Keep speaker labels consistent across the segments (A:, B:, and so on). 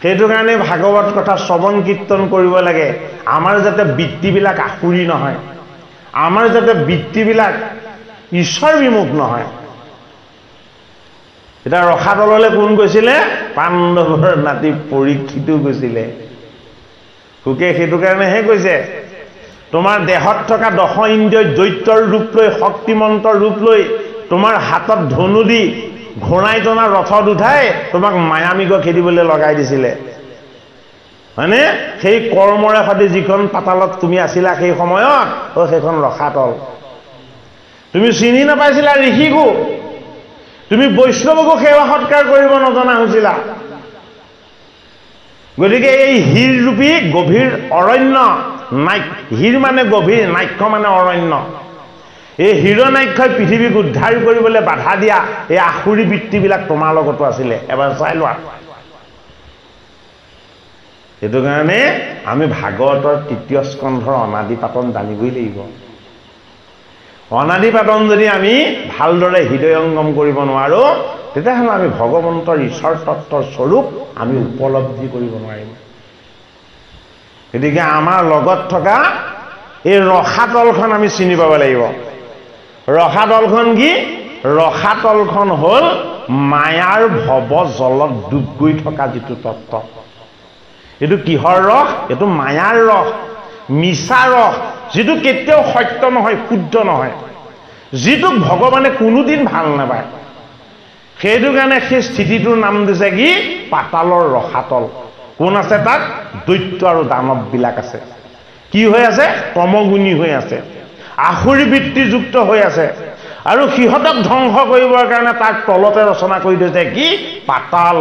A: সেইটো কাৰণে ভাগৱত কথা শ্ৰৱণ কীৰ্তন কৰিব লাগে আমাৰ যাতে বৃত্তিবিলাক আকুৰি নহয় আমাৰ যাতে বৃত্তিবিলাক ঈশ্বৰ বিমুখ নহয় এটা ৰসাতললৈ কোন গৈছিলে পাণ্ডৱৰ নাতি পৰীক্ষিতো গৈছিলে কুকে সেইটো কাৰণেহে কৈছে তোমাৰ দেহত থকা দশ ইন্দ্ৰিয় দৈত্যৰ ৰূপ লৈ শক্তিমন্তৰ ৰূপ লৈ তোমাৰ হাতত ধনু দি ঘোঁৰাই টনা ৰথত উঠাই তোমাক মায়ামিক খেদিবলৈ লগাই দিছিলে মানে সেই কৰ্মৰে সৈতে যিখন পাতালত তুমি আছিলা সেই সময়ত সেইখন ৰসাতল তুমি চিনি নাপাইছিলা ঋষিকো তুমি বৈষ্ণৱকো সেৱা সৎকাৰ কৰিব নজনা হৈছিলা গতিকে এই হীৰ ৰূপী গভীৰ অৰণ্য হীৰ মানে গভীৰ নাক্য মানে অৰণ্য এই হিৰনাক্ষই পৃথিৱীক উদ্ধাৰ কৰিবলৈ বাধা দিয়া এই আখুৰি বৃত্তিবিলাক তোমাৰ লগতো আছিলে এবাৰ চাই লোৱা সেইটো কাৰণে আমি ভাগৱতৰ তৃতীয় স্কন্ধৰ অনাদি পাতন জানিবই লাগিব অনাদি পাতন যদি আমি ভালদৰে হৃদয়ংগম কৰিব নোৱাৰো তেতিয়াহ'লে আমি ভগৱন্তৰ ঈশ্বৰ তত্ত্বৰ স্বৰূপ আমি উপলব্ধি কৰিব নোৱাৰিম গতিকে আমাৰ লগত থকা এই ৰসাতলখন আমি চিনি পাব লাগিব ৰসাতলখন কি ৰসাতলখন হ'ল মায়াৰ ভৱ জলত ডুব গৈ থকা যিটো তত্ত্ব এইটো কিহৰ ৰস এইটো মায়াৰ ৰস মিছা ৰস যিটো কেতিয়াও সত্য নহয় শুদ্ধ নহয় যিটো ভগৱানে কোনোদিন ভাল নাপায় সেইটো কাৰণে সেই স্থিতিটোৰ নাম দিছে কি পাতালৰ ৰসাতল কোন আছে তাত দৈত্য আৰু দানৱবিলাক আছে কি হৈ আছে তমগুণী হৈ আছে আখুৰি বৃত্তিযুক্ত হৈ আছে আৰু সিহঁতক ধ্বংস কৰিবৰ কাৰণে তাৰ তলতে ৰচনা কৰি দিছে কি পাতাল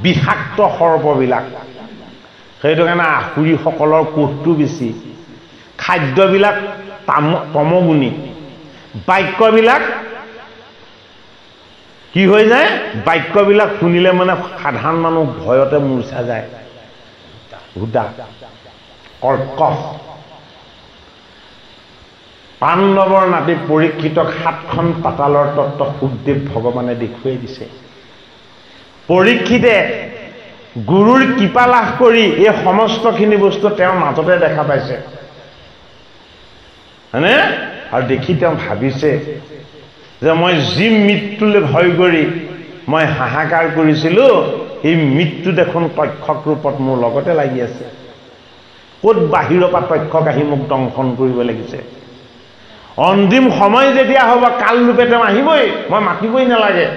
A: বিষাক্ত সৰ্পবিলাক সেইটো কাৰণে আখুৰিসকলৰ কোষটো বেছি খাদ্যবিলাক তমগুণী বাক্যবিলাক কি হৈ যায় বাক্যবিলাক শুনিলে মানে সাধাৰণ মানুহ ভয়তে মূৰ্ছা যায় হুদা কৰ্কশ পাণ্ডৱৰ নাতি পৰীক্ষিতক 7খন পাতালৰ তত্ত্ব সুখদেৱ ভগৱানে দেখুৱাই দিছে পৰীক্ষিতে গুৰুৰ কৃপা লাভ কৰি এই সমস্তখিনি বস্তু তেওঁৰ মাজতে দেখা পাইছে হয়নে আৰু দেখি তেওঁ ভাবিছে যে মই যি মৃত্যুলৈ ভয় কৰি মই হাহাকাৰ কৰিছিলোঁ এই মৃত্যু দেখোন তক্ষক ৰূপত মোৰ লগতে লাগি আছে ক'ত বাহিৰৰ পৰা তক্ষক আহি মোক দংশন কৰিব লাগিছে অন্তিম সময় যেতিয়া হ'ব কাল ৰূপে তেওঁ আহিবই মই মাতিবই নালাগে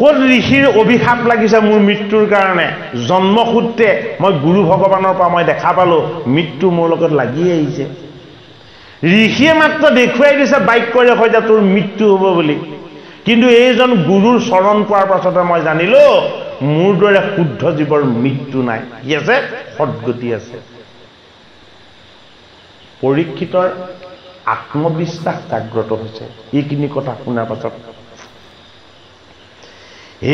A: ক'ত ঋষিৰ অভিশাপ লাগিছে মোৰ মৃত্যুৰ কাৰণে জন্মসূত্ৰে মই গুৰু ভগৱানৰ পৰা মই দেখা পালো মৃত্যু মোৰ লগত লাগি আহিছে ঋষিয়ে মাত্ৰ দেখুৱাই দিছে বাক্যৰে সৈতে তোৰ মৃত্যু হ'ব বুলি কিন্তু এইজন গুৰুৰ চৰণ পোৱাৰ পাছতে মই জানিলো মোৰ দৰে শুদ্ধ জীৱৰ মৃত্যু নাই কি আছে সদ্গতি আছে পৰীক্ষিতৰ আত্মবিশ্বাস জাগ্ৰত হৈছে এইখিনি কথা শুনাৰ পাছত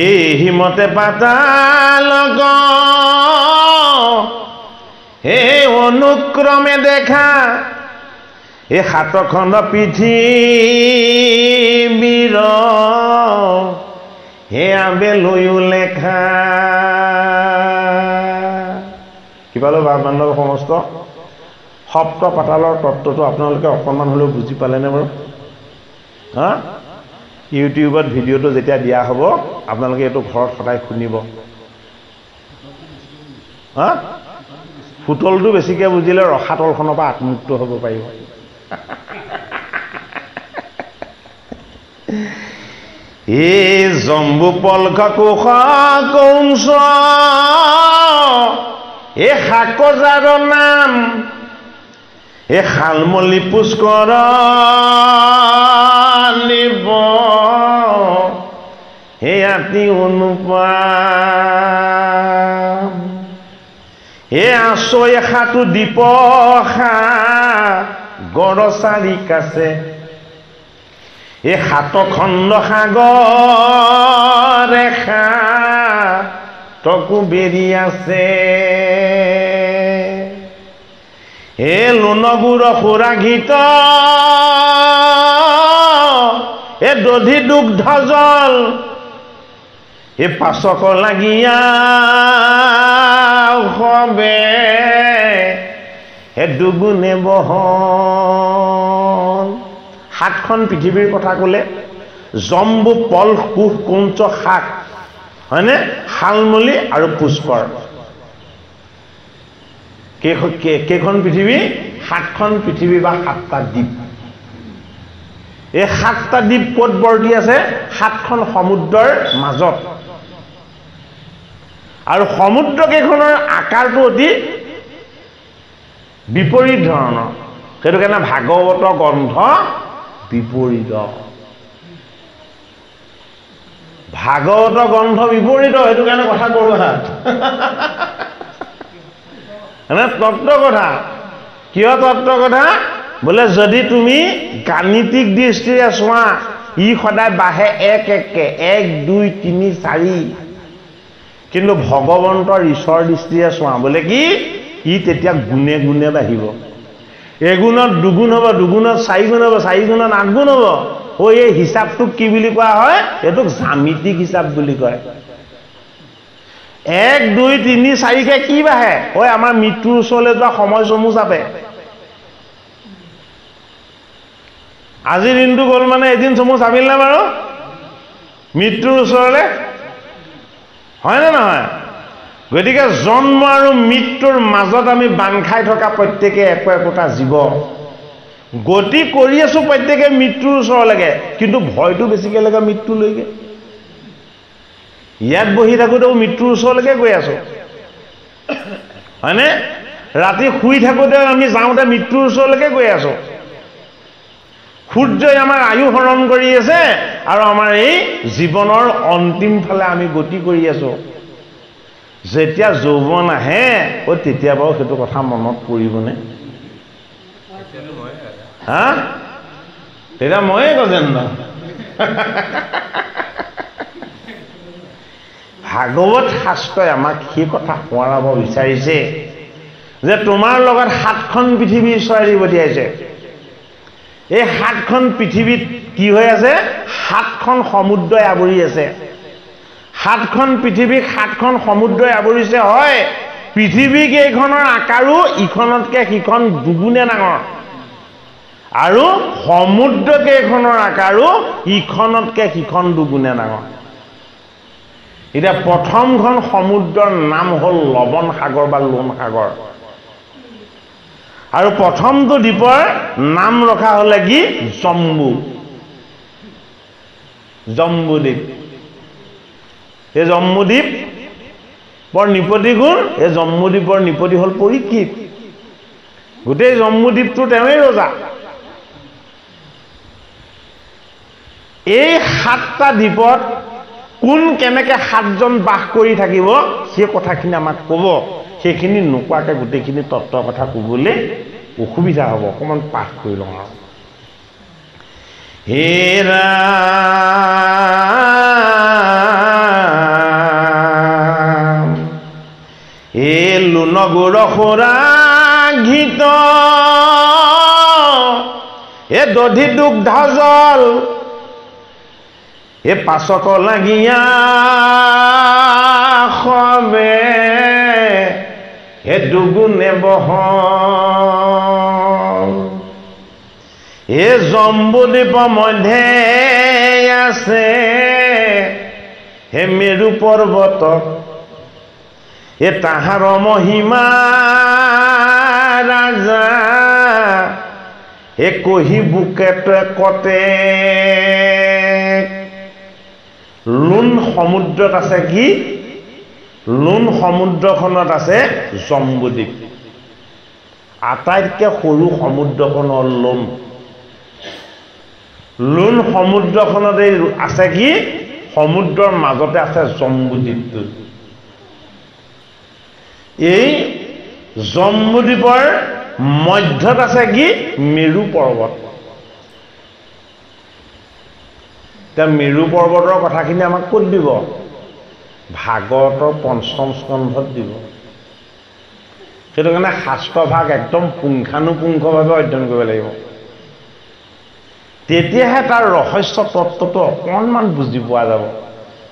A: এই মতে পাতাল হে অনুক্ৰমে দেখা এই 7খন পৃথিৱীৰ হে আবেলৈও লেখা কিবা লো বান্ধৱ সমস্ত সপ্ত পাতালৰ তত্ত্বটো আপোনালোকে অকণমান হ'লেও বুজি পালেনে বাৰু হা ইউটিউবত ভিডিঅ'টো যেতিয়া দিয়া হ'ব আপোনালোকে এইটো ঘৰত সদায় শুনিব হা ফুটলটো বেছিকৈ বুজিলে ৰসাতলখনৰ পৰা আত্মুক্ত হ'ব পাৰিব এই জম্বু পলক কোষ কৌংস এই শাকজাৰ নাম এই শালমলি পুষ্কৰ নিব হে আতি অনুপাম হে আছৈ এষাটো দীপশা গড়চাৰি কাছে এই 7 খণ্ড সাগৰ ৰেখা তকু বেৰি আছে হে লোণগুৰ সুৰাঘিত এ দধি দুগ্ধ জল এই পাছক লাগিয়া হবে হে দুগুণে বহন। সাতখন পৃথিৱীৰ কথা ক'লে জম্বু, পল, কুশ, কৌঞ্চ, শাক, হয়নে? শালমলী আৰু পুষ্কৰ। কেইখন পৃথিৱী? সাতখন পৃথিৱী বা সাতটা দ্বীপ। এই সাতটা দ্বীপ ক'ত বৰ্তি আছে? সাতখন সমুদ্ৰৰ মাজত। আৰু সমুদ্ৰ কেইখনৰ আকাৰটো অতি বিপৰীত ধৰণৰ। সেইটো কাৰণে ভাগৱত গ্ৰন্থ বিপৰীত। ভাগৱত গ্ৰন্থ বিপৰীত, সেইটো কাৰণে কথা কৰো হাত তত্ত্ব কথা। কিয় তত্ত্ব কথা? বোলে যদি তুমি গাণিতিক দৃষ্টিৰে চোৱা, ই সদায় বাঢ়ে এক এককে, 1 2 3 4। কিন্তু ভগৱন্তৰ ঈশ্বৰ দৃষ্টিৰে চোৱা, বোলে কি ই তেতিয়া গুণে গুণে বাঢ়িব। এগুণত দুগুণ হ'ব, দুগুণত 4 গুণ হ'ব, 4 গুণত 8 গুণ হ'ব। এই হিচাপটোক কি বুলি কোৱা হয়? এইটোক জ্যামিতিক হিচাপ বুলি কয়। 1 2 3 4কে কি বাঢ়ে? আমাৰ মৃত্যুৰ ওচৰলৈ যোৱা সময় চমু চাপে। আজিৰ দিনটো গ'ল মানে এদিন চমু চাপিল নে বাৰু? মৃত্যুৰ ওচৰলৈ, হয়নে নহয়? গতিকে জন্ম আৰু মৃত্যুৰ মাজত আমি বান্ধ খাই থকা প্ৰত্যেকে একোটা জীৱ। গতি কৰি আছো প্ৰত্যেকে মৃত্যুৰ ওচৰলৈকে, কিন্তু ভয়টো বেছিকে লাগে মৃত্যুলৈকে। ইয়াত বহি থাকোঁতেও মৃত্যুৰ ওচৰলৈকে গৈ আছো, হয়নে? ৰাতি শুই থাকোঁতে আমি যাওঁতে মৃত্যুৰ ওচৰলৈকে গৈ আছো। সূৰ্যই আমাৰ আয়ু হৰণ কৰি আছে আৰু আমাৰ এই জীৱনৰ অন্তিম ফালে আমি গতি কৰি আছো। যেতিয়া যৌৱন আহে তেতিয়া বাৰু সেইটো কথা মনত পৰিবনে? হা? তেতিয়া ময়ে গজেন্দ্ৰ। ভাগৱত শাস্ত্ৰই আমাক সেই কথা সোঁৱৰাব বিচাৰিছে যে তোমাৰ লগত 7খন পৃথিৱী ঈশ্বৰে পঠিয়াইছে। এই 7খন পৃথিৱীত কি হৈ আছে? 7খন সমুদ্ৰই আৱৰি আছে। 7খন পৃথিৱীক 7খন সমুদ্ৰই আৱৰিছে। হয়, পৃথিৱী কেইখনৰ আকাৰো ইখনতকে সিখন দুগুণে ডাঙৰ, আৰু সমুদ্ৰ কেইখনৰ আকাৰো ইখনতকে সিখন দুগুণে ডাঙৰ। এতিয়া প্ৰথমখন সমুদ্ৰৰ নাম হ'ল লৱণ সাগৰ বা লোণ সাগৰ, আৰু প্ৰথমটো দ্বীপৰ নাম ৰখা হলে কি? জম্বু, জম্বুদ্বীপ। এই জম্বুদ্বীপ বৰ নিপতি গুণ। এই জম্বুদ্বীপৰ নিপতি হ'ল পৰীক্ষিত। গোটেই জম্বুদ্বীপটো তেওঁই ৰজা। এই 7টা দ্বীপত কোন কেনেকে 7জন বাস কৰি থাকিব সেই কথাখিনি আমাক ক'ব। সেইখিনি নোকোৱাকে গোটেইখিনি তত্ত্বৰ কথা ক'বলৈ অসুবিধা হ'ব। অকণমান পাঠ কৰি লওঁ আৰু। হে ৰাম, হে লোণগুৰ সুৰাঘিত, হে দধি দুগ্ধ জল, হে পাছক লাগিয়া হবে হে দুগুণে বহন। হে জম্বুদ্বীপ মধ্যে আছে হে মেৰু পৰ্বত, হে তাহাৰ মহিমা ৰাজা, হে কহি বুকেটে কতে। লোণ সমুদ্ৰত আছে কি? লোণ সমুদ্ৰখনত আছে জম্বুদ্বীপ। আটাইতকৈ সৰু সমুদ্ৰখন হ'ল লোণ। লোণ সমুদ্ৰখনতে আছে কি? সমুদ্ৰৰ মাজতে আছে জম্বুদ্বীপটো। এই জম্বুদ্বীপৰ মধ্যত আছে কি? মেৰু পৰ্বত। এতিয়া মেৰু পৰ্বতৰ কথাখিনি আমাক ক'ত দিব? ভাগৱতৰ 5ম স্কন্ধত দিব। সেইটো কাৰণে শাস্ত্ৰভাগ একদম পুংখানুপুংখভাৱে অধ্যয়ন কৰিব লাগিব। তেতিয়াহে তাৰ ৰহস্য তত্ত্বটো অকণমান বুজি পোৱা যাব।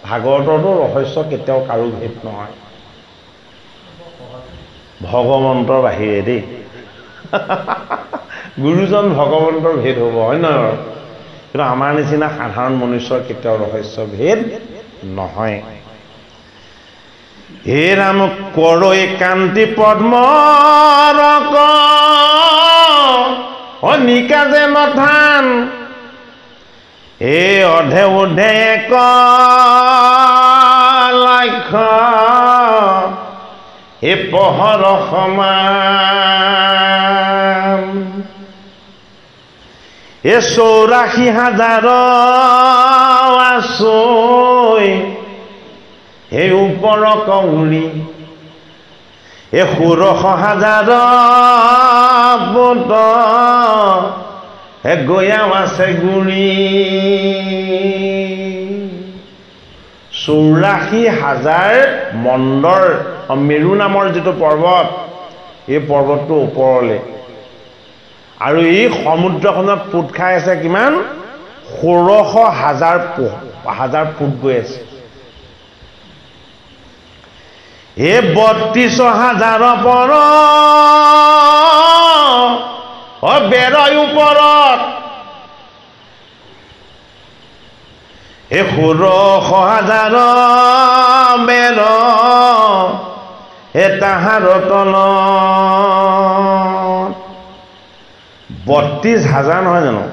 A: ভাগৱতৰতো ৰহস্য কেতিয়াও কাৰো ভেদ নহয় ভগৱন্তৰ বাহিৰে দেই গুৰুজন ভগৱন্তৰ ভেদ হ'ব হয় নহয় কিন্তু আমাৰ নিচিনা সাধাৰণ মনুষ্যৰ কেতিয়াও ৰহস্য ভেদ নহয় হে ৰাম কৰৈ কান্তি পদ্মৰক অনিকাজে নথান হে অধে উধে এক লক্ষ্য হে পহৰ সমান এ 84,000 আছৈ হে ওপৰ কৌৰি এ 16,000 পুত হে গয়াও আছে গুৰি 84,000 মন্দৰ মেৰু নামৰ যিটো পৰ্বত এই পৰ্বতটো ওপৰলৈ আৰু এই সমুদ্ৰখনত পুত খাই আছে কিমান 16,000 ফুট গৈ আছে এ 32,000 পৰ বেৰৰ ওপৰত এ 16,000 বেৰ এ তাহাৰ তলত 32,000 নহয় জানো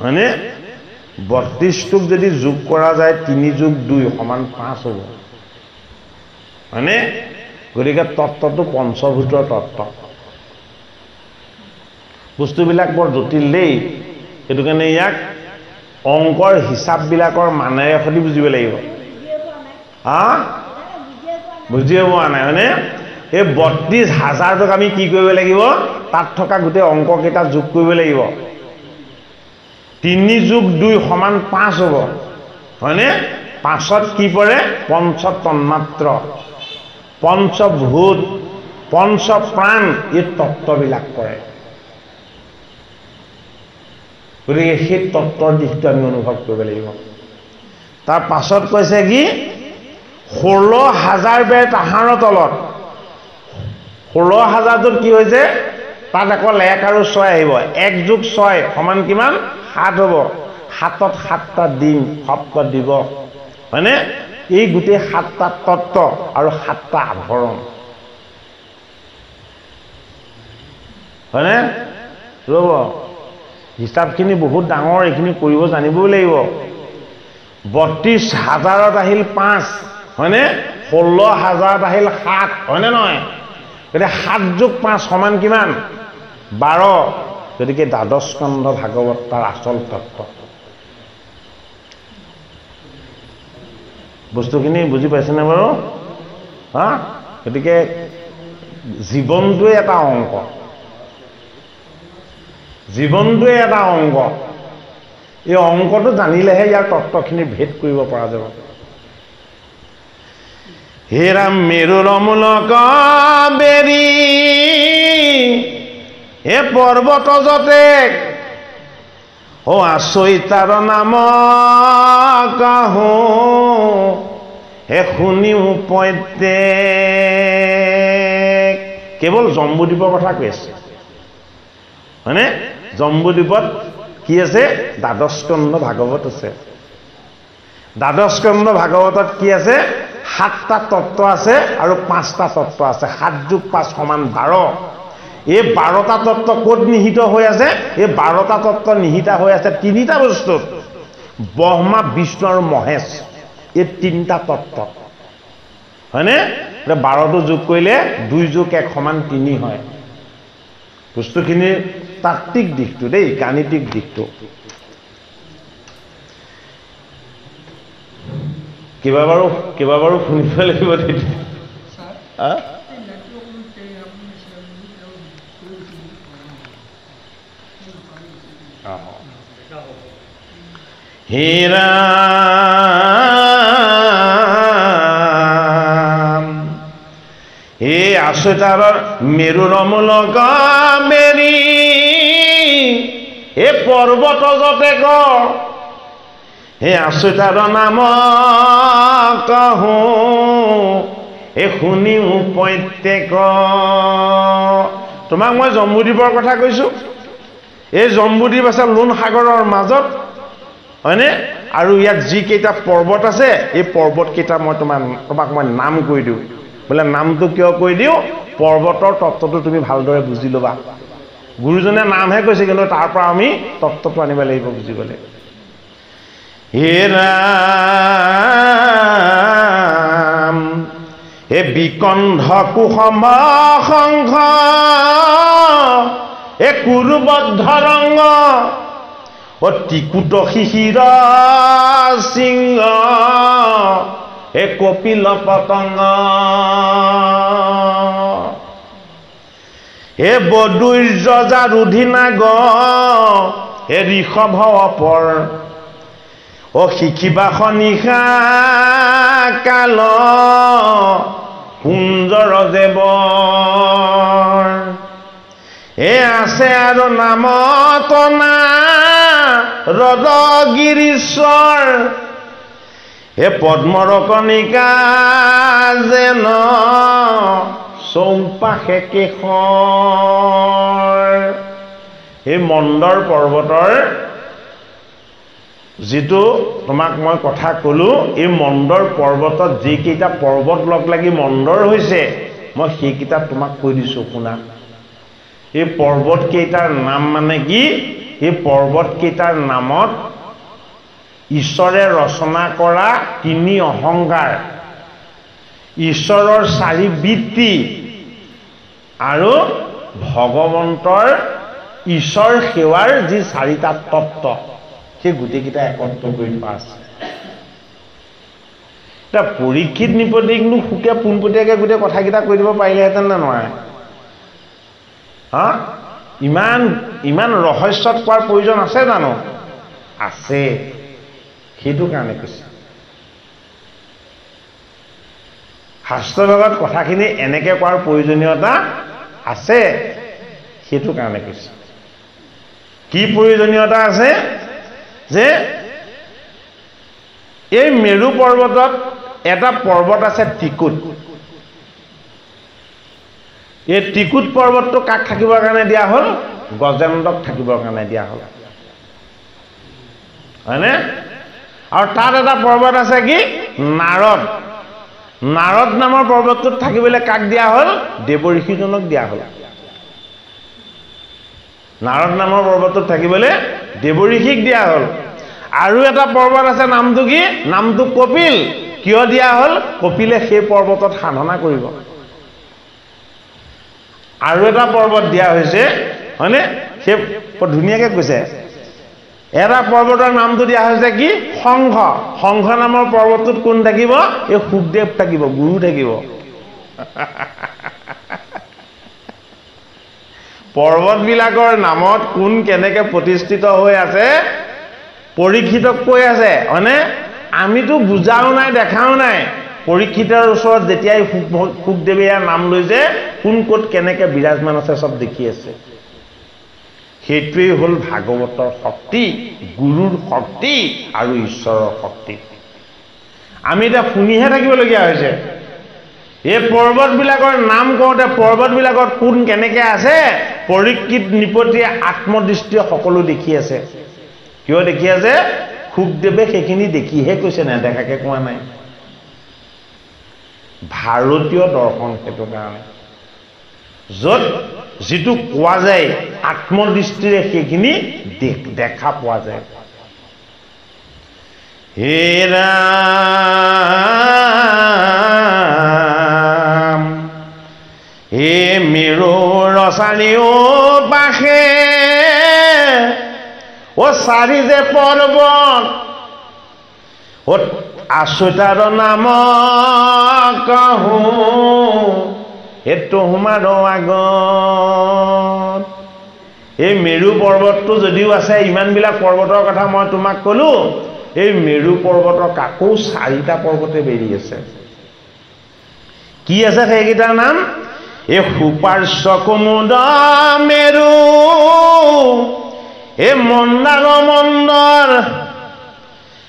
A: হয়নে 32টোক যদি যোগ কৰা যায় 3 যোগ 2 সমান 5 হ'ব হয়নে গতিকে তত্ত্বটো পঞ্চভূতৰ তত্ত্ব বস্তুবিলাক বৰ জটিল দেই সেইটো কাৰণে ইয়াক অংকৰ হিচাপবিলাকৰ মানেৰে সৈতে বুজিব লাগিব বুজিব পোৱা নাই হয়নে এই 32,000টোক আমি কি কৰিব লাগিব তাত থকা গোটেই অংককেইটা যোগ কৰিব লাগিব 3 যোগ 2 সমান 5 হ'ব হয়নে 5ত কি পৰে পঞ্চতন্মাত্ৰ পঞ্চভূত পঞ্চপ্ৰাণ এই তত্ত্ববিলাক পৰে গতিকে সেই তত্ত্বৰ দিশটো আমি অনুভৱ কৰিব লাগিব তাৰ পাছত কৈছে কি 16,000 বেৰ তাহাৰৰ তলত 16,000টোত কি হৈছে তাত অকল 1 আৰু 6 আহিব 1 যোগ 6 সমান কিমান 7 হ'ব 7ত 7টা দিন সপ্ত দিৱস হয়নে এই গোটেই 7টা তত্ত্ব আৰু 7টা আভৰণ হয়নে ৰ'ব হিচাপখিনি বহুত ডাঙৰ এইখিনি কৰিব জানিবই লাগিব 32,000ত আহিল 5 হয়নে 16,000ত আহিল 7 হয়নে নহয় গতিকে 7 যোগ 5 সমান কিমান 12 গতিকে দ্বাদশ স্কন্ধ ভাগৱত তাৰ আচল তত্ত্ব বস্তুখিনি বুজি পাইছেনে বাৰু হা গতিকে জীৱনটোৱে এটা অংক জীৱনটোৱে এটা অংক এই অংকটো জানিলেহে ইয়াৰ তত্ত্বখিনি ভেদ কৰিব পৰা যাব হে ৰাম মেৰুৰ মূলক বেৰি হে পৰ্বত যতে আছৈ তাৰ নাম কাহো হে শুনিও প্ৰত্যেক কেৱল জম্বুদ্বীপৰ কথা কৈ আছে হয়নে জম্বুদ্বীপত কি আছে দ্বাদশ স্কন্ধ ভাগৱত আছে দ্বাদশ স্কন্ধ ভাগৱতত কি আছে 7টা তত্ত্ব আছে আৰু 5টা তত্ত্ব আছে 7 যোগ 5 সমান 12 এই 12টা তত্ত্ব ক'ত নিহিত হৈ আছে এই 12টা তত্ত্ব নিহিত হৈ আছে 3টা বস্তুত ব্ৰহ্মা বিষ্ণু আৰু মহেশ এই 3টা তত্ত্ব হয়নে 12টো যোগ কৰিলে 2 যোগ 1 সমান 3 হয় বস্তুখিনি তাত্ত্বিক দিশটো দেই গাণিতিক দিশটো কিবা বাৰু শুনিব লাগিব তেতিয়া হীৰা এই আছৈতাৰৰ মেৰুৰ মূলক বেৰি এ পৰ্বত যতে হে আচৰিতাৰ নাম কহো এ শুনিও প্ৰত্যেক তোমাক মই জম্বুদ্বীপৰ কথা কৈছো এই জম্বুদ্বীপ আছে লোণ সাগৰৰ মাজত হয়নে আৰু ইয়াত যি কেইটা পৰ্বত আছে এই পৰ্বত কেইটা মই তোমাক মই নাম কৈ দিওঁ বলে নামটো কিয় কৈ দিওঁ পৰ্বতৰ তত্ত্বটো তুমি ভালদৰে বুজি ল'বা গুৰুজনে নামহে কৈছে কিন্তু তাৰ পৰা আমি তত্ত্বটো আনিব লাগিব বুজিবলৈ হে ৰাম হে বিকন্ধ কুসম সংঘ এ কুৰুবদ্ধ ৰংগ টিকুট শিশিৰ সিংহ এ কপিল পতংগ হে বদুৰ্যজা ৰুধিনাগ হে ঋষভ অপৰ শিখিবা নিশা কাল কুঞ্জৰ দেৱৰ এ আছে আৰু নামত না ৰদগিৰীশ্বৰ হে পদ্মৰ কণিকা যেন চৌপাশে কেশৰ এই মন্দৰ পৰ্বতৰ যিটো তোমাক মই কথা কলো এই মন্দৰ পৰ্বতত যিকেইটা পৰ্বত লগ লাগি মন্দৰ হৈছে মই সেইকেইটা তোমাক কৈ দিছো শুনা এই পৰ্বত কেইটাৰ নাম মানে কি এই পৰ্বত কেইটাৰ নামত ঈশ্বৰে ৰচনা কৰা তিনি অহংকাৰ ঈশ্বৰৰ চাৰি বৃত্তি আৰু ভগৱন্তৰ ঈশ্বৰ সেৱাৰ যি চাৰিটা তত্ত্ব সেই গোটেইকেইটা একত্ৰ কৰি থোৱা আছে এটা পৰীক্ষিত নিপতিকনো সুকে পোনপটীয়াকে গোটেই কথাকেইটা কৈ দিব পাৰিলেহেঁতেন নে নোৱাৰে হা ইমান ৰহস্যত কোৱাৰ প্ৰয়োজন আছে জানো আছে সেইটো কাৰণে কৈছে শাস্ত্ৰৰ কথাখিনি এনেকে কোৱাৰ প্ৰয়োজনীয়তা আছে সেইটো কাৰণে কৈছে কি প্ৰয়োজনীয়তা আছে যে এই মেৰু পৰ্বতত এটা পৰ্বত আছে টিকুট এই টিকুট পৰ্বতটো কাক থাকিবৰ কাৰণে দিয়া হ'ল গজেন্দ্ৰক থাকিবৰ কাৰণে দিয়া হ'ল হয়নে আৰু তাত এটা পৰ্বত আছে কি নাৰদ নাৰদ নামৰ পৰ্বতটোত থাকিবলৈ কাক দিয়া হ'ল দেৱঋষিজনক দিয়া হ'ল নাৰদ নামৰ পৰ্বতটোত থাকিবলৈ দেৱঋষিক দিয়া হ'ল আৰু এটা পৰ্বত আছে নামটো কি নামটো কপিল কিয় দিয়া হ'ল কপিলে সেই পৰ্বতত সাধনা কৰিব আৰু এটা পৰ্বত দিয়া হৈছে হয়নে সে ধুনীয়াকে কৈছে এটা পৰ্বতৰ নামটো দিয়া হৈছে কি সংঘ সংঘ নামৰ পৰ্বতটোত কোন থাকিব এই সুখদেৱ থাকিব গুৰু থাকিব পৰ্বতবিলাকৰ নামত কোন কেনেকে প্ৰতিষ্ঠিত হৈ আছে পৰীক্ষিতক কৈ আছে হয়নে আমিতো বুজাও নাই দেখাও নাই পৰীক্ষিতৰ ওচৰত যেতিয়াই সুখদেৱে ইয়াৰ নাম লৈছে কোন ক'ত কেনেকে বিৰাজমান আছে সব দেখি আছে সেইটোৱেই হ'ল ভাগৱতৰ শক্তি গুৰুৰ শক্তি আৰু ঈশ্বৰৰ শক্তি আমি এটা শুনিহে থাকিবলগীয়া হৈছে এই পৰ্বতবিলাকৰ নাম কওঁতে পৰ্বতবিলাকত কোন কেনেকে আছে পৰীক্ষিত নিপতিয়ে আত্মদৃষ্টিয়ে সকলো দেখি আছে কিয় দেখি আছে সুখদেৱে সেইখিনি দেখিহে কৈছে নেদেখাকে কোৱা নাই ভাৰতীয় দৰ্শন সেইটো কাৰণে য'ত যিটো কোৱা যায় আত্মদৃষ্টিৰে সেইখিনি দেখা পোৱা যায় হে ৰাম হে মেৰু ৰচানিও পাশে ও চাৰি যে পৰ্বত ও আচৰিতাৰ নাম কহো তোমাৰ আগত এই মেৰু পৰ্বতটো যদিও আছে ইমানবিলাক পৰ্বতৰ কথা মই তোমাক কলো এই মেৰু পৰ্বতৰ কাকো চাৰিটা পৰ্বতে বেৰি আছে কি আছে সেইকেইটাৰ নাম এই সুপাৰ্শ্ব কুমুদ মেৰু এই মন্দাৰ মন্দৰ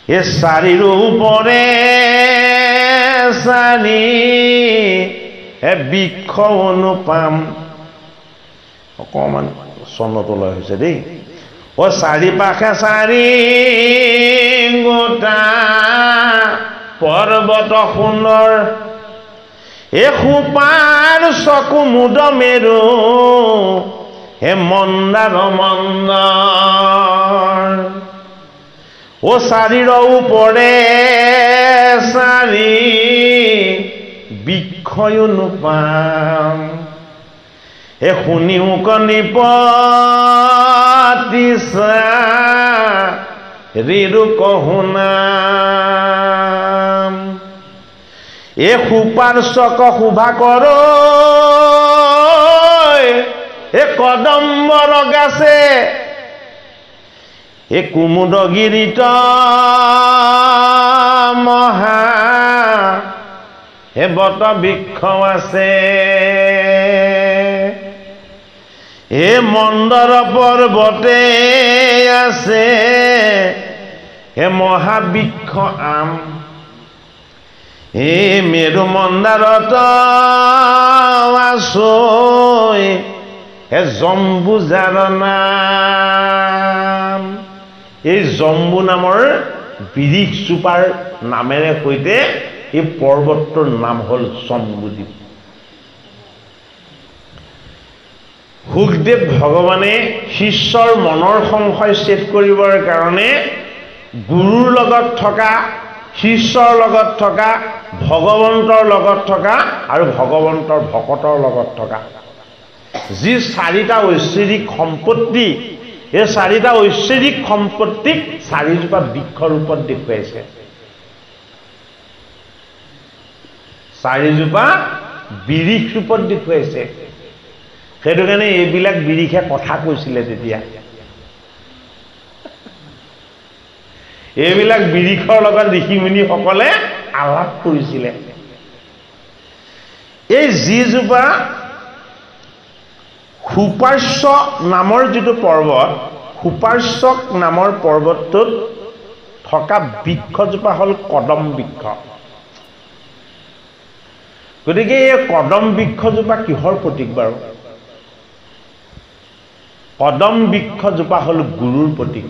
A: এ চাৰিৰ ওপৰে চাৰি বৃক্ষ অনুপাম অকমান চন্নতলৈ হৈছে দেই ও চাৰিপাশে চাৰি গোটা পৰ্বত সুন্দৰ এসোপাৰ চকু মুদ মেৰু হে মন্দাৰ মন্দৰ ও চাৰিৰ ওপৰে চাৰি বৃক্ষয়ো নোপাম এ শুনিও কণিপতিছা ৰিৰু কহুনাম এ সোপাৰ চক শোভা কৰ এ কদম্বৰ গাছে এ কুমুদ গিৰিত মহা হে বট বৃক্ষ আছে এ মন্দৰ পৰ্বতে আছে হে মহাবৃক্ষ আম হে মেৰু মন্দাৰত আছৈ হে জম্বু যাৰ নাম এই জম্বু নামৰ বিৰিখজোপাৰ নামেৰে সৈতে এই পৰ্বতটোৰ নাম হ'ল জম্বুদ্বীপ সুখদেৱ ভগৱানে শিষ্যৰ মনৰ সংশয় ছেদ কৰিবৰ কাৰণে গুৰুৰ লগত থকা শিষ্যৰ লগত থকা ভগৱন্তৰ লগত থকা আৰু ভগৱন্তৰ ভকতৰ লগত থকা যি চাৰিটা ঐশ্বৰিক সম্পত্তি এই চাৰিটা ঐশ্বৰিক সম্পত্তিক চাৰিজোপা বৃক্ষ ৰূপত দেখুৱাইছে চাৰিজোপা বিৰিখ ৰূপত দেখুৱাইছে সেইটো কাৰণে এইবিলাক বিৰিখে কথা কৈছিলে তেতিয়া এইবিলাক বিৰিখৰ লগত ঋষি মুনিসকলে আলাপ কৰিছিলে এই যিজোপা সুপাৰ্শ্ব নামৰ যিটো পৰ্বত সুপাৰ্শ্বক নামৰ পৰ্বতটোত থকা বৃক্ষজোপা হ'ল কদম বৃক্ষ গতিকে এই কদম বৃক্ষজোপা কিহৰ প্ৰতীক বাৰু কদম বৃক্ষজোপা হ'ল গুৰুৰ প্ৰতীক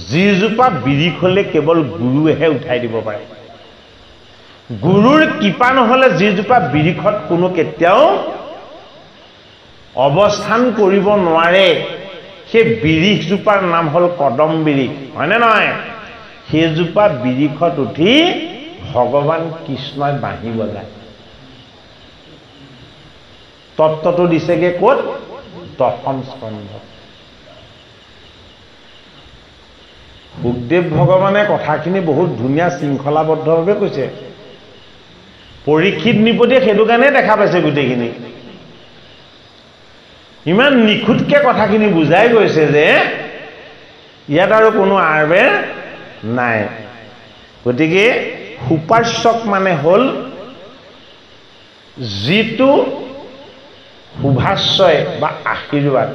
A: যিজোপা বিৰিখ হলে কেৱল গুৰুহে উঠাই দিব পাৰে গুৰুৰ কৃপা নহলে যিজোপা বিৰিখত কোনো কেতিয়াও অৱস্থান কৰিব নোৱাৰে সেই বিৰিখজোপাৰ নাম হ'ল কদম বিৰিখ হয়নে নহয় সেইজোপা বিৰিখত উঠি ভগৱান কৃষ্ণই বাঁহী বজায় তত্ত্বটো দিছেগে ক'ত দশম স্কন্ধ সুখদেৱ ভগৱানে কথাখিনি বহুত ধুনীয়া শৃংখলাবদ্ধভাৱে কৈছে পৰীক্ষিত নিপতিয়ে সেইটো কাৰণে দেখা পাইছে গোটেইখিনি ইমান নিখুঁতকে কথাখিনি বুজাই গৈছে যে ইয়াত আৰু কোনো আৰবেৰ নাই গতিকে সুপাৰ্শ্বক মানে হ'ল যিটো শুভাশ্ৰয় বা আশীৰ্বাদ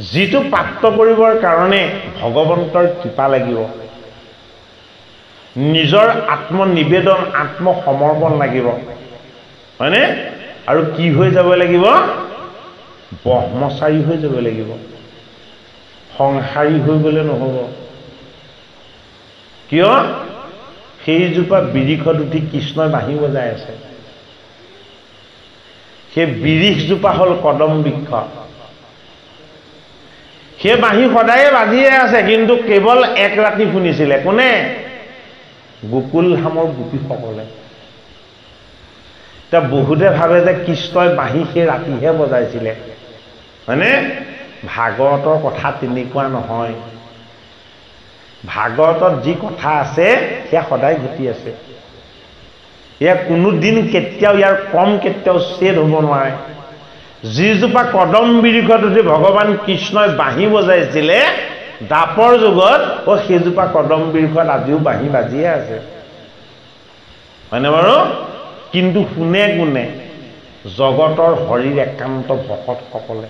A: যিটো প্ৰাপ্ত কৰিবৰ কাৰণে ভগৱন্তৰ কৃপা লাগিব নিজৰ আত্মনিবেদন আত্মসমৰ্পণ লাগিব হয়নে আৰু কি হৈ যাব লাগিব ব্ৰহ্মচাৰী হৈ যাব লাগিব সংসাৰী হৈ গ'লে নহ'ব কিয় সেইজোপা বিৰিখত উঠি কৃষ্ণই বাঁহী বজাই আছে সেই বিৰিখজোপা হ'ল কদম বৃক্ষ সেই বাঁহী সদায়ে বাজিয়ে আছে কিন্তু কেৱল এক ৰাতি শুনিছিলে কোনে গোকুল ধামৰ গোপীসকলে এতিয়া বহুতে ভাবে যে কৃষ্ণই বাঁহী সেই ৰাতিহে বজাইছিলে হয়নে ভাগৱতৰ কথা তেনেকুৱা নহয় ভাগৱতত যি কথা আছে সেয়া সদায় ঘটি আছে ইয়াৰ কোনো দিন কেতিয়াও ইয়াৰ কম কেতিয়াও ছেদ হ'ব নোৱাৰে যিজোপা কদম বিৰিখত উঠি ভগৱান কৃষ্ণই বাঁহী বজাইছিলে দাপৰ যুগত সেইজোপা কদম বিৰিখত আজিও বাঁহী বাজিয়ে আছে হয়নে বাৰু কিন্তু শুনে কোনে জগতৰ হৰিৰ একান্ত ভকতসকলে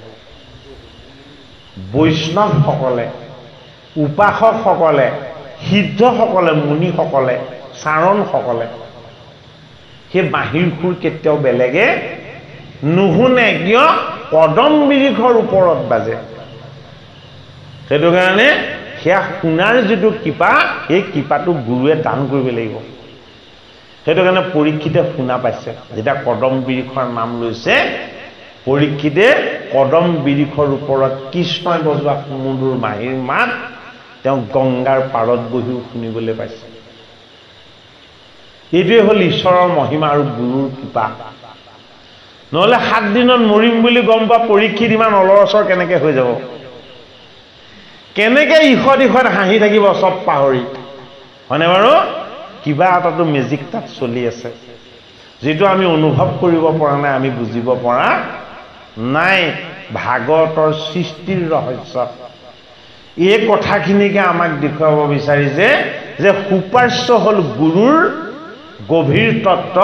A: বৈষ্ণৱসকলে উপাসকসকলে, সিদ্ধসকলে, মুনিসকলে, চাৰণসকলে সেই বাঁহীৰ সুৰ কেতিয়াও বেলেগে নুশুনে, কিয়? কদম বিৰিখৰ ওপৰত বাজে। সেইটো কাৰণে সেয়া শুনাৰ যিটো কৃপা, সেই কৃপাটো গুৰুৱে দান কৰিব লাগিব। সেইটো কাৰণে পৰীক্ষিতে শুনা পাইছে, যেতিয়া কদম বিৰিখৰ নাম লৈছে, পৰীক্ষিতে কদম বিৰিখৰ ওপৰত কৃষ্ণই বজোৱা সুমধুৰ মাহীৰ মাত তেওঁ গংগাৰ পাৰত বহিও শুনিবলৈ পাইছে। এইটোৱে হ'ল ঈশ্বৰৰ মহিমা আৰু গুৰুৰ কৃপা। নহ'লে 7 দিনত মৰিম বুলি গম পোৱা পৰীক্ষিত ইমান অলৰচৰ কেনেকে হৈ যাব? কেনেকে ইখত হাঁহি থাকিব চব পাহৰি? হয়নে বাৰু? কিবা এটাতো মেজিক তাত চলি আছে, যিটো আমি অনুভৱ কৰিব পৰা নাই, আমি বুজিব পৰা নাই। ভাগৱতৰ সৃষ্টিৰ ৰহস্য এই কথাখিনিকে আমাক দেখুৱাব বিচাৰিছে যে সুপাৰ্শ্ব হ'ল গুৰুৰ গভীৰ তত্ত্ব,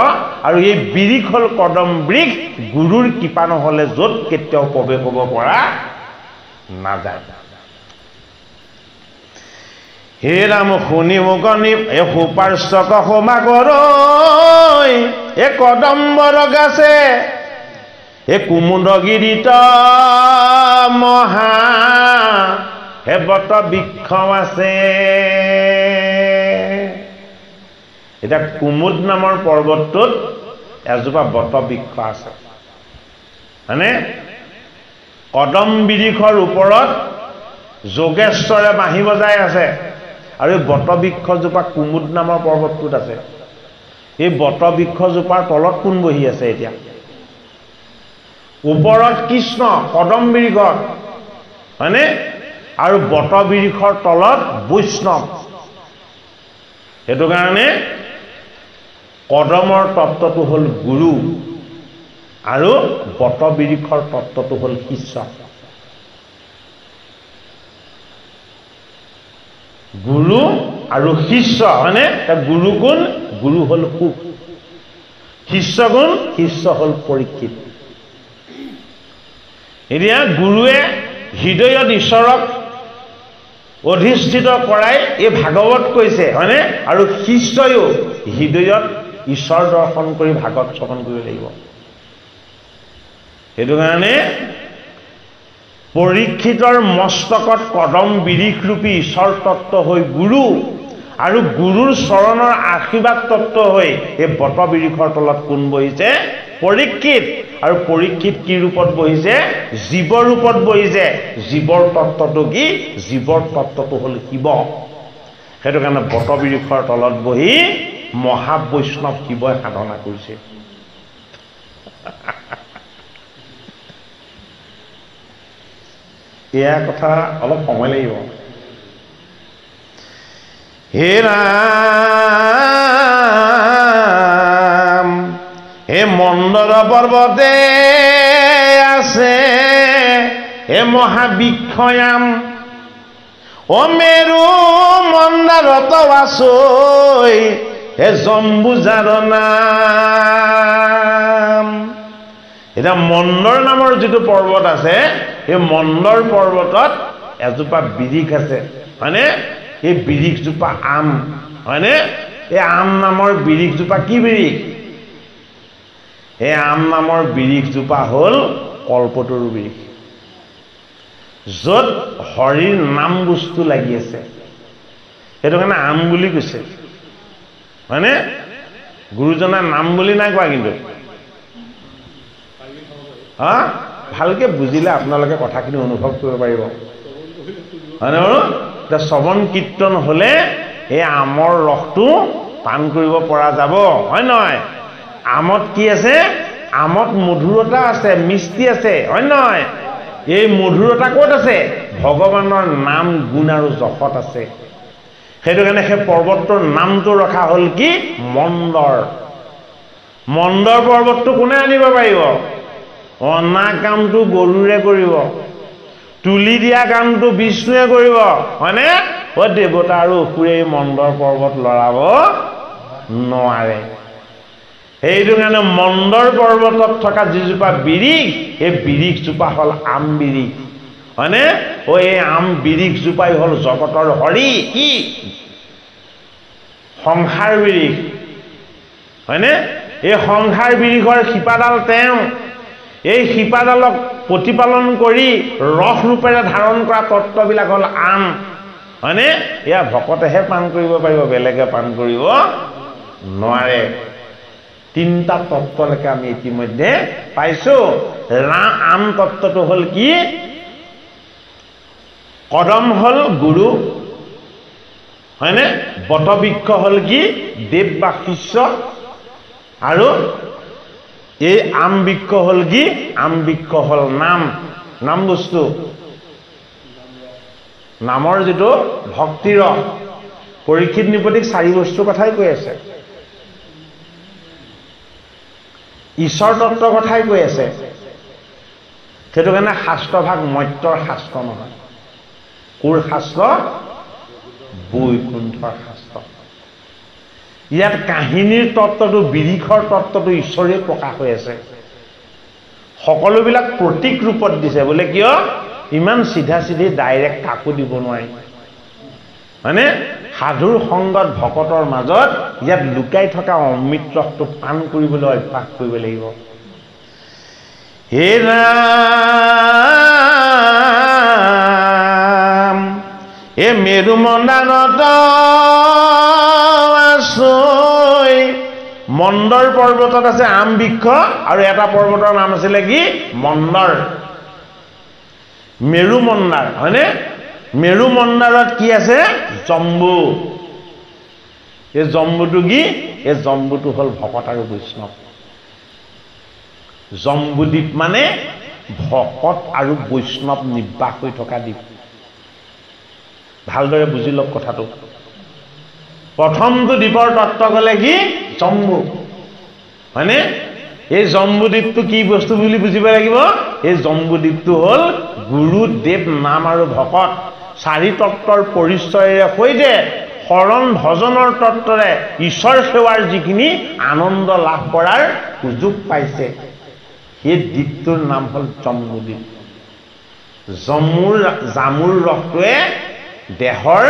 A: আৰু এই বিৰিখ হ'ল কদম বৃক্ষ, গুৰুৰ কৃপা নহ'লে য'ত কেতিয়াও প্ৰৱেশ হ'ব পৰা নাযায়। হে ৰাম শুনি মুকনি এ সুপাৰ্শ্বক সমাগৰ, এ কদম্বৰ গাছে, এ কুমুদগিৰিত মহা হে বট বৃক্ষ আছে। এতিয়া কুমুদ নামৰ পৰ্বতটোত এজোপা বট বৃক্ষ আছে, মানে কদম বিৰিখৰ ওপৰত যোগেশ্বৰে বাঁহী বজাই আছে, আৰু এই বট বৃক্ষজোপা কুমুদ নামৰ পৰ্বতটোত আছে। এই বট বৃক্ষজোপাৰ তলত কোন বহি আছে? এতিয়া ওপৰত কৃষ্ণ কদম বিৰিখত, হয়নে? আৰু বট বিৰিখৰ তলত বৈষ্ণৱ। সেইটো কাৰণে কদমৰ তত্ত্বটো হ'ল গুৰু, আৰু বট বিৰিখৰ তত্ত্বটো হ'ল শিষ্য। গুৰু আৰু শিষ্য, হয়নে? গুৰু কোন? গুৰু হ'ল সুখ। শিষ্য কোন? শিষ্য হ'ল পৰীক্ষিত। এতিয়া গুৰুৱে হৃদয়ত ঈশ্বৰক অধিষ্ঠিত কৰাই এই ভাগৱত কৈছে, হয়নে? আৰু শিষ্যয়ো হৃদয়ত ঈশ্বৰ দৰ্শন কৰি ভাগৱত শ্ৰৱণ কৰিব লাগিব। সেইটো কাৰণে পৰীক্ষিতৰ মস্তকত কদম বিৰিখৰূপী ঈশ্বৰ তত্ত্ব হৈ গুৰু, আৰু গুৰুৰ চৰণৰ আশীৰ্বাদ তত্ত্ব হৈ এই বট বিৰিখৰ তলত কোন বহিছে? পৰীক্ষিত। আৰু পৰীক্ষিত কি ৰূপত বহিছে? জীৱ ৰূপত বহিছে। জীৱৰ তত্ত্বটো কি? জীৱৰ তত্ত্বটো হ'ল শিৱ। সেইটো কাৰণে বট বিৰিখৰ তলত বহি মহাবৈষ্ণৱ শিৱই সাধনা কৰিছে। এয়া কথা অলপ সময় লাগিব। হে ৰাম, হে মণ্ডল পৰ্বতে আছে হে মহাবৃক্ষয়াম, অ মেৰু মণ্ডলত আছৈ হে জম্বুজাৰ নাম। এতিয়া মন্দৰ নামৰ যিটো পৰ্বত আছে, এই মন্দৰ পৰ্বতত এজোপা বিৰিখ আছে, হয়নে? এই বিৰিখজোপা আম, হয়নে? এই আম নামৰ বিৰিখজোপা কি বিৰিখ? এই আম নামৰ বিৰিখজোপা হ'ল কল্পতৰু বিৰিখ, য'ত হৰিৰ নাম বস্তু লাগি আছে। সেইটো কাৰণে আম বুলি কৈছে, হয়নে? গুৰুজনাৰ নাম বুলি নাই কোৱা, কিন্তু ভালকে বুজিলে আপোনালোকে কথাখিনি অনুভৱ কৰিব পাৰিব, হয়নে বাৰু? এতিয়া শ্ৰৱণ কীৰ্তন হলে এই আমৰ ৰসটো পান কৰিব পৰা যাব, হয় নহয়? আমত কি আছে? আমত মধুৰতা আছে, মিষ্টি আছে, হয় নহয়? এই মধুৰতা ক'ত আছে? ভগৱানৰ নাম গুণ আৰু যশত আছে। সেইটো কাৰণে সেই পৰ্বতটোৰ নামটো ৰখা হ'ল কি? মন্দৰ। মন্দৰ পৰ্বতটো কোনে আনিব পাৰিব? অনা কামটো গৰুৰে কৰিব, তুলি দিয়া কামটো বিষ্ণুৱে কৰিব, হয়নে? দেৱতা আৰু অসুৰে এই মন্দৰ পৰ্বত লৰাব নোৱাৰে। সেইটো কাৰণে মন্দৰ পৰ্বতত থকা যিজোপা বিৰিখ, এই বিৰিখজোপা হ'ল আম বিৰিখ। হয়নে ও এই আম বিৰিখ জোপাই হল জগতৰ হৰি কি সংসাৰ বিৰিখ হয়নে এই সংসাৰ বিৰিখৰ শিপাডাল তেওঁ এই শিপাডালক প্ৰতিপালন কৰি ৰস ৰূপেৰে ধাৰণ কৰা তত্ত্ববিলাক হল আম হয়নে এয়া ভকতেহে পান কৰিব পাৰিব বেলেগে পান কৰিব নোৱাৰে তিনটা তত্ত্বলৈকে আমি ইতিমধ্যে পাইছো আম তত্ত্বটো হল কি কদম হল গুৰু হয়নে বটবৃক্ষ হল কি দেৱ বা শিষ্য আৰু এই আম বৃক্ষ হল কি আম বৃক্ষ হল নাম বস্তু নামৰ যেটো ভক্তিৰ পৰীক্ষিত নিপতিক চাৰি বস্তুৰ কথাই কৈ আছে ঈশ্বৰ তত্ত্বৰ কথাই কৈ আছে সেইটো কাৰণে শাস্ত্ৰভাগ মত্যৰ শাস্ত্ৰ নহয় কোৰ শাস্ত্ৰ বৈকুণ্ঠৰ শাস্ত্ৰ ইয়াত কাহিনীৰ তত্ত্বটো বিৰিখৰ তত্ত্বটো ঈশ্বৰে প্ৰকাশ হৈ আছে সকলোবিলাক প্ৰতীক ৰূপত দিছে বোলে কিয় ইমান সিধা সিধি ডাইৰেক্ট কাকো দিব নোৱাৰি মানে সাধুৰ সংগত ভকতৰ মাজত ইয়াত লুকাই থকা অমৃত ৰসটো পান কৰিবলৈ অভ্যাস কৰিব লাগিব হে ৰাম এ মেৰু মন্দাৰত আছৈ মন্দৰ পৰ্বতত আছে আম বৃক্ষ আৰু এটা পৰ্বতৰ নাম আছিলে কি মন্দৰ মেৰু মন্দাৰ হয়নে মেৰু মন্দাৰত কি আছে জম্বু এই জম্বুটো কি এই জম্বুটো হল ভকত আৰু বৈষ্ণৱ জম্বুদ্বীপ মানে ভকত আৰু বৈষ্ণৱ নিবাস হৈ থকা দ্বীপ ভালদৰে বুজি লওক কথাটো প্ৰথমটো দ্বীপৰ তত্ত্ব কলে কি জম্বু হয়নে এই জম্বুদ্বীপটো কি বস্তু বুলি বুজিব লাগিব এই জম্বুদ্বীপটো হল গুৰু দেৱ নাম আৰু ভকত চাৰি তত্ত্বৰ পৰিচয়েৰে সৈতে শৰণ ভজনৰ তত্ত্বৰে ঈশ্বৰ সেৱাৰ যিখিনি আনন্দ লাভ কৰাৰ সুযোগ পাইছে সেই দ্বীপটোৰ নাম হল জম্বুদ্বীপ জামুৰ ৰসটোৱে দেহৰ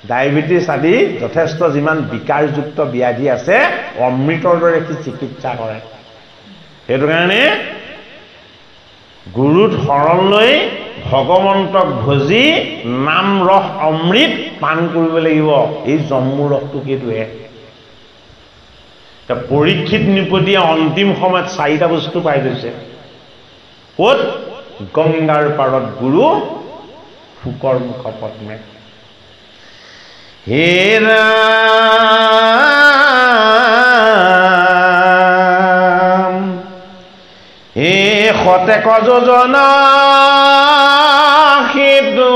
A: ডায়েবেটিছ আদি যথেষ্ট যিমান বিকাৰযুক্ত ব্যাধি আছে অমৃতৰ দৰে কি চিকিৎসা কৰে সেইটো কাৰণে গুৰুত শৰণ লৈ ভগৱন্তক ভজি নাম ৰস অমৃত পান কৰিব লাগিব এই জম্মু ৰসটো কেইটোহে পৰীক্ষিত নিপতিয়ে অন্তিম সময়ত চাৰিটা বস্তু পাই গৈছে ক'ত গংগাৰ পাৰত গুৰু ফুকৰ মুখ পদ্মে হে ৰাম হে শতেক যোজনা সেইটো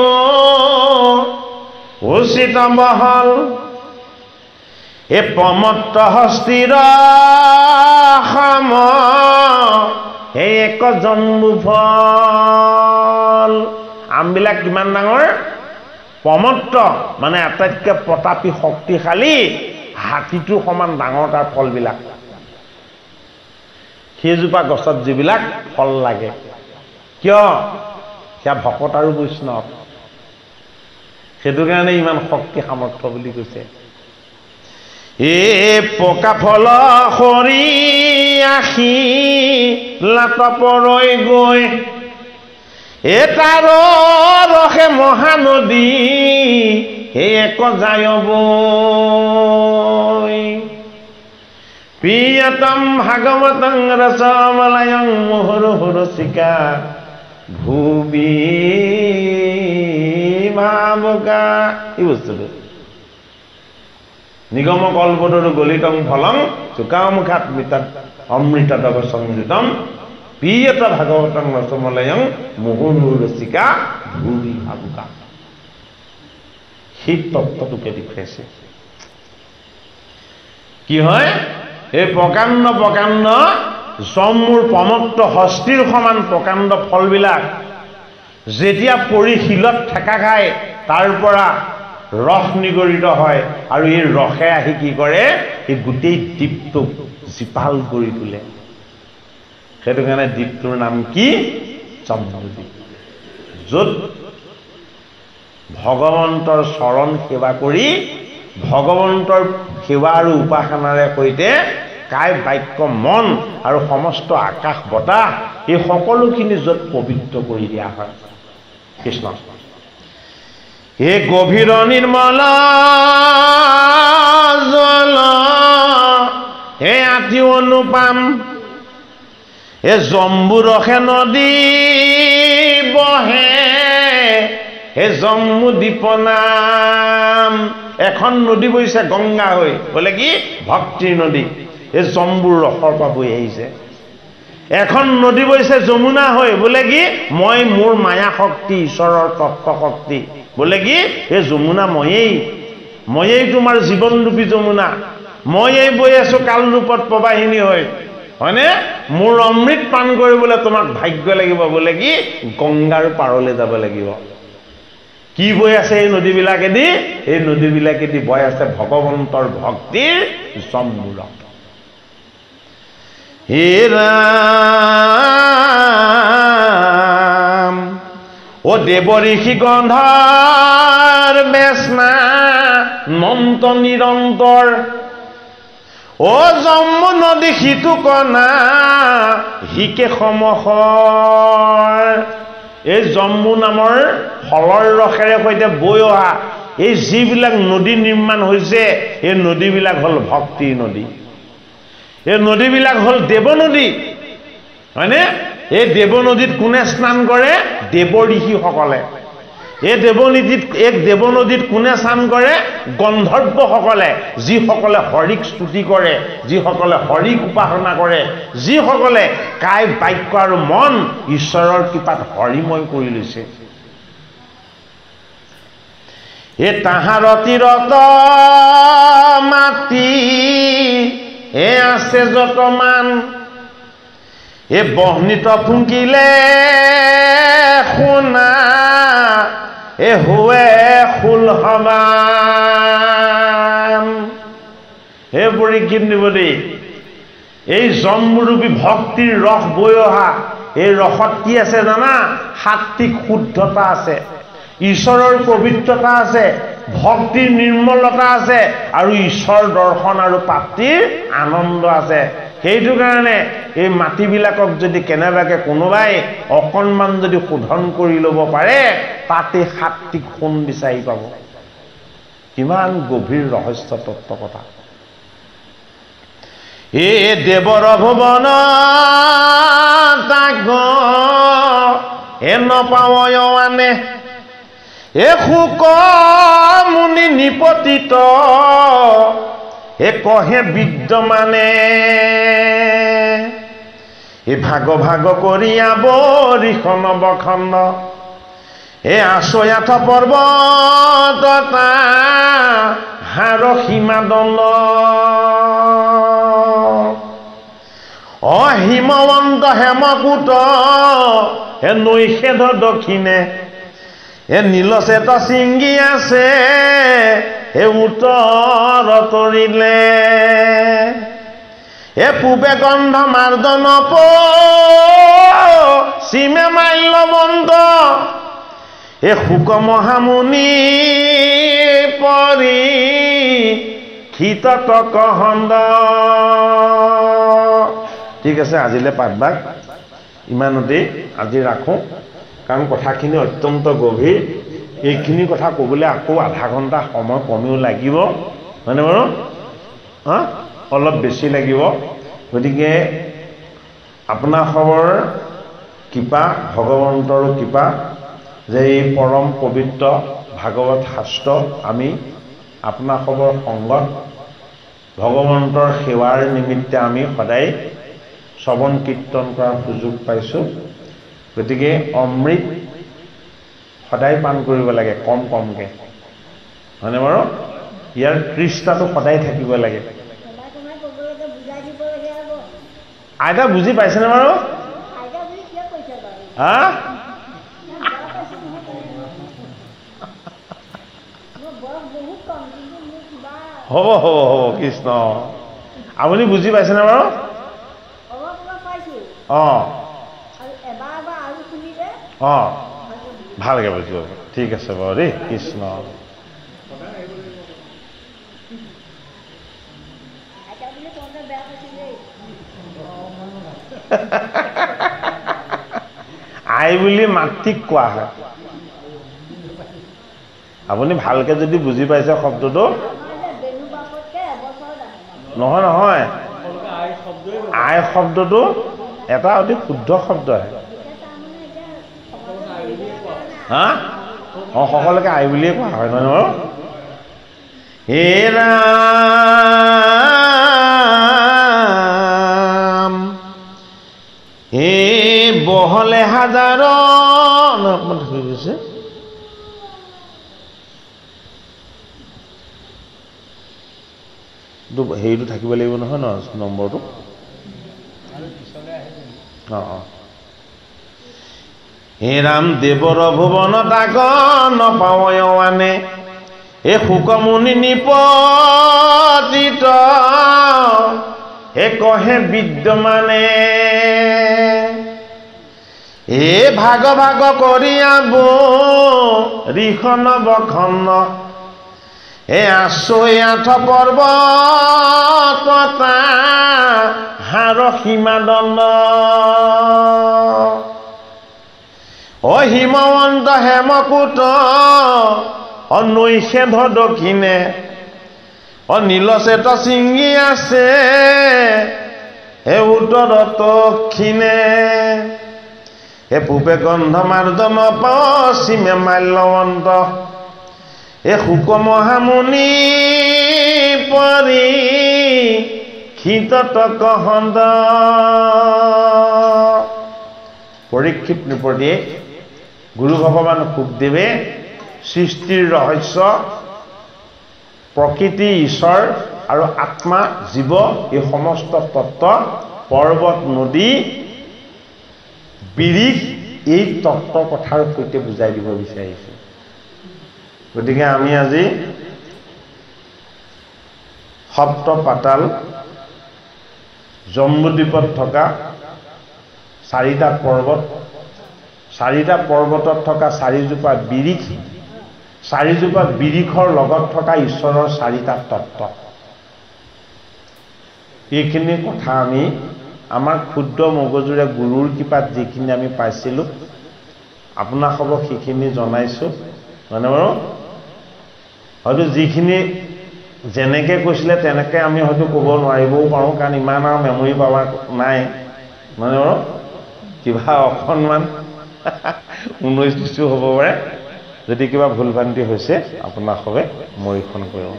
A: উচিত বহল এ প্ৰমত্ত হস্তিৰ সম হে এক জম্বু ফল আমবিলাক কিমান ডাঙৰ প্ৰমত্ত মানে আটাইতকৈ প্ৰতাপী শক্তিশালী হাতীটো সমান ডাঙৰ তাৰ ফলবিলাক সেইজোপা গছত যিবিলাক ফল লাগে কিয় সেয়া ভকত আৰু বৈষ্ণৱ সেইটো কাৰণে ইমান শক্তি সামৰ্থ্য বুলি কৈছে এ পকা ফল সৰি আহি লাটপৰৈ গৈ এটাৰ ৰসে মহানদী হে এক যায় বৈ প্ৰিয়তম ভাগৱতং ৰসমলয়ং মুহুৰ্মুহু ৰসিকা ভুবি ভাবুকা এই বস্তুটো নিগম কল্পতৰু গলিতং ফলং চুকামুখাত মিতাত অমৃতদৱ সংযুতম প্ৰিয়ত ভাগৱতং ৰসমলয়ং মুহুৰ্মুহু ৰসিকা ভুবি ভাবুকা সেই তত্ত্বটোকে দেখুৱাইছে কি হয় এই প্ৰকাণ্ড প্ৰকাণ্ড জম্মুৰ প্ৰমত্ত হস্তিৰ সমান প্ৰকাণ্ড ফলবিলাক যেতিয়া পৰি শিলত ঠেকা খায় তাৰ পৰা ৰস নিগৰিত হয় আৰু এই ৰসে আহি কি কৰে এই গোটেই দ্বীপটোক জীপাল কৰি তোলে সেইটো কাৰণে দ্বীপটোৰ নাম কি জম্বুদ্বীপ য'ত ভগৱন্তৰ চৰণ সেৱা কৰি ভগৱন্তৰ সেৱা আৰু উপাসনাৰে সৈতে কায় বাক্য মন আৰু সমস্ত আকাশ বতাহ এই সকলোখিনি য'ত পবিত্ৰ কৰি দিয়া হয় কৃষ্ণ হে গভীৰ নিৰ্মল জল হে আতি অনুপাম হে জম্বু ৰসে নদী বহে হে জম্মু দ্বীপনাম এখন নদী বৈছে গংগা হৈ বোলে কি ভক্তিৰ নদী এই জম্বুৰ ৰসৰ পৰা বৈ আহিছে এখন নদী বৈছে যমুনা হৈ বোলে কি মই মোৰ মায়া শক্তি ঈশ্বৰৰ তত্ত্ব শক্তি বোলে কি এই যমুনা ময়েই তোমাৰ জীৱনৰূপী যমুনা ময়েই বৈ আছো কাল ৰূপত প্ৰবাহিনী হৈ হয়নে মোৰ অমৃত পান কৰিবলৈ তোমাক ভাগ্য লাগিব বোলে কি গংগাৰ পাৰলৈ যাব লাগিব কি বৈ আছে এই নদীবিলাকেদি বৈ আছে ভগৱন্তৰ ভক্তিৰ জম্বুৰ হে ৰাম ও দেৱ ঋষি গন্ধৰ বেচনা নন্ত নিৰন্তৰ ও জম্মু নদী সিটো কণা হিকে সমসৰ এই জম্মু নামৰ ফলৰ ৰসেৰে সৈতে বৈ অহা এই যিবিলাক নদী নিৰ্মাণ হৈছে এই নদীবিলাক হ'ল ভক্তিৰ নদী এই নদীবিলাক হ'ল দেৱ নদী হয়নে এই দেৱ নদীত কোনে স্নান কৰে দেৱ ঋষিসকলে এই দেৱ নদীত কোনে স্নান কৰে গন্ধৰ্বসকলে যিসকলে হৰিক স্তুতি কৰে যিসকলে হৰিক উপাসনা কৰে যিসকলে কায় বাক্য আৰু মন ঈশ্বৰৰ কৃপাত হৰিময় কৰি লৈছে এ তাহাৰ তীৰত মাটি এ আছে যতমান এ বহ্নিত ফুংকিলে শুনা এ হুৱে ফুল সমান হে পৰীক্ষিত নিবদী এই জম্বুৰূপী ভক্তিৰ ৰস বৈ অহা এই ৰসত কি আছে জানা সাত্বিক শুদ্ধতা আছে ঈশ্বৰৰ পবিত্ৰতা আছে ভক্তিৰ নিৰ্মলতা আছে আৰু ঈশ্বৰ দৰ্শন আৰু প্ৰাপ্তিৰ আনন্দ আছে সেইটো কাৰণে এই মাটিবিলাকক যদি কেনেবাকে কোনোবাই অকণমান যদি শোধন কৰি ল'ব পাৰে তাতে সাত্বিক সোণ বিচাৰি পাব কিমান গভীৰ ৰহস্য তত্ত্ব কথা এ দেৱৰ ভুৱন তাক এ নপাৱয় আনে এ শুক মুনি নিপতিত এ কহে বিদ্যমানে এ ভাগ ভাগ কৰিয়া বৰিখন বখণ্ড এ আছয়াথ পৰ্বততা হাৰ সীমা দণ্ড হিমৱন্ত হেমকূট এ নৈষেধ দক্ষিণে এ নীলচেত চিংগি আছে এ উত্তৰ তৰিলে এ পূবে গন্ধ মাৰ্দন পশ্চিমে মাল্যবন্ত এ শুক মহামুনি পৰি ক্ষিতক হন্দ ঠিক আছে আজিলে পাঠভাগ ইমানতে আজি ৰাখোঁ কাৰণ কথাখিনি অত্যন্ত গভীৰ এইখিনি কথা ক'বলৈ আকৌ আধা ঘণ্টা সময় কমেও লাগিব হয়নে বাৰু অলপ বেছি লাগিব গতিকে আপোনাসৱৰ কৃপা ভগৱন্তৰো কৃপা যে এই পৰম পবিত্ৰ ভাগৱত শাস্ত্ৰ আমি আপোনাসৱৰ সংগত ভগৱন্তৰ সেৱাৰ নিমিত্তে আমি সদায় শ্ৰৱণ কীৰ্তন কৰাৰ সুযোগ পাইছোঁ গতিকে অমৃত সদায় পান কৰিব লাগে কম কমকৈ হয়নে বাৰু ইয়াৰ তৃষ্ণাটো সদায় থাকিব লাগে আইতা বুজি পাইছেনে বাৰু হা হ'ব হ'ব হ'ব কৃষ্ণ আপুনি বুজি পাইছেনে বাৰু অঁ অঁ ভালকৈ বুজিব ঠিক আছে বাৰু দেই কৃষ্ণ আই বুলি মাতৃক কোৱা হয় আপুনি ভালকৈ যদি বুজি পাইছে শব্দটো নহয় নহয় আই শব্দটো এটা অতি শুদ্ধ শব্দ হা সকলোকে আই বুলিয়ে কোৱা হয় নহয় বাৰু হে ৰাম হে বহলে হাজাৰ অকণমান ধৰি গৈছে হেৰিটো থাকিব লাগিব নহয় ন নম্বৰটো হে ৰাম দেৱৰ ভুৱন তাক নপাৱনে হে শুকমুনি নিপতিত হে কহে বিদ্যমানে হে ভাগ ভাগ কৰিয়াব ৰিখন বখন হে আছৈ আঠ পৰ্বততা হাৰ সীমাদণ্ড অ হিমৱন্ত হেমকূট নৈষেধ দক্ষিণে নীলচেত চিঙি আছে হে উত্তৰ দক্ষিণে হে পূবে গন্ধমাৰ্জন পশ্চিমে মাল্যৱন্ত হে শুক মহামুনি পৰি ক্ষিতত কহন্দ পৰীক্ষিত নৃপতিয়ে গুৰু ভগৱান শুকদেৱে সৃষ্টিৰ ৰহস্য প্ৰকৃতি ঈশ্বৰ আৰু আত্মা জীৱ এই সমস্ত তত্ত্ব পৰ্বত নদী বিৰিখ এই তত্ত্ব কথাৰ সৈতে বুজাই দিব বিচাৰিছে গতিকে আমি আজি সপ্ত পাতাল জম্বুদ্বীপত থকা চাৰিটা পৰ্বতত থকা চাৰিজোপা বিৰিখ চাৰিজোপা বিৰিখৰ লগত থকা ঈশ্বৰৰ চাৰিটা তত্ত্ব এইখিনি কথা আমি আমাৰ ক্ষুদ্ৰ মগজুৰে গুৰুৰ কৃপাত যিখিনি আমি পাইছিলোঁ আপোনাসকলক সেইখিনি জনাইছোঁ মানে বাৰু হয়তো যিখিনি যেনেকৈ কৈছিলে তেনেকৈ আমি হয়তো ক'ব নোৱাৰিবও পাৰোঁ কাৰণ ইমান আৰু মেমৰি পাৱাৰ নাই মানে বাৰু কিবা অকণমান 19-20 হ'ব পাৰে যদি কিবা ভুল ভ্ৰান্তি হৈছে আপোনাসকলে মৰিখন কৰিব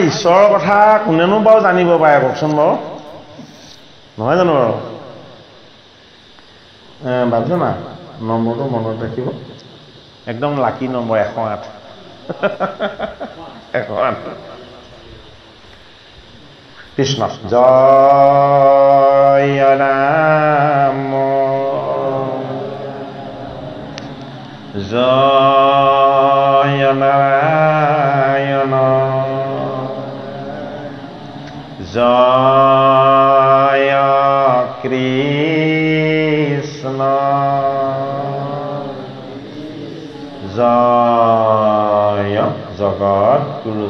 A: ঈশ্বৰৰ কথা কোনেনো বাৰু জানিব পাৰে কওকচোন বাৰু নহয় জানো বাৰু ভাবিছোঁ না নম্বৰটো মনত ৰাখিব একদম লাকি নম্বৰ 108 108 কৃষ্ণ জয় ৰাম জয় নাৰায়ণ জয় কৃষ্ণ জয় জগৎগুৰু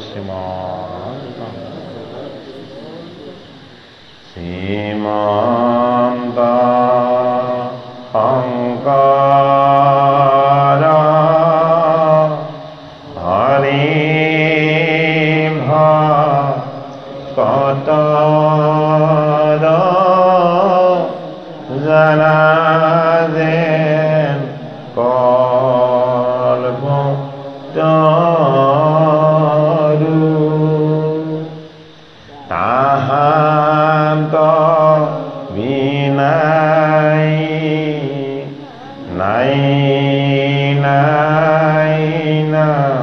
A: শ্ৰীমন্ত শংকৰ হৰি ভকত জানা যেন তাহান্ত বিনাই নাই নাই নাই